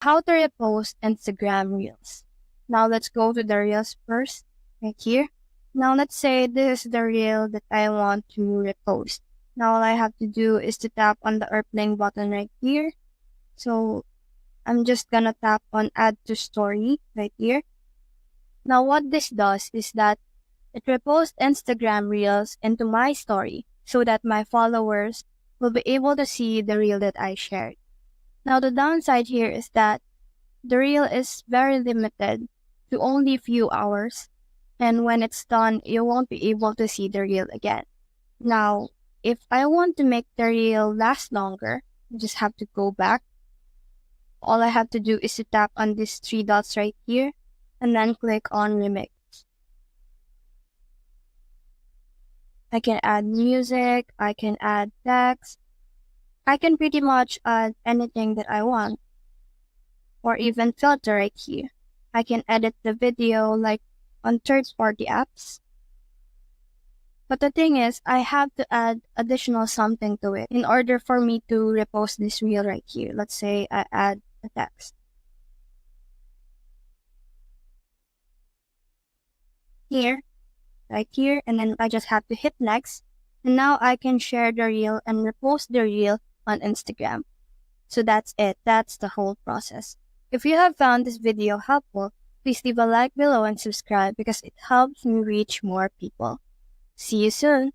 How to repost Instagram Reels. Now let's go to the Reels first, right here. Now let's say this is the Reel that I want to repost. Now all I have to do is to tap on the airplane button right here. So I'm just gonna tap on Add to Story right here. Now what this does is that it reposts Instagram Reels into my story so that my followers will be able to see the reel that I shared. Now the downside here is that the reel is very limited to only a few hours, and when it's done, you won't be able to see the reel again. Now, if I want to make the reel last longer, I just have to go back. All I have to do is to tap on these three dots right here, and then click on Remix. I can add music, I can add text, I can pretty much add anything that I want, or even filter right here. I can edit the video like on third-party apps. But the thing is, I have to add additional something to it in order for me to repost this reel right here. Let's say I add a text. Here, right here, and then I just have to hit next. And now I can share the reel and repost the reel on Instagram. So that's it. That's the whole process. If you have found this video helpful, please leave a like below and subscribe because it helps me reach more people. See you soon!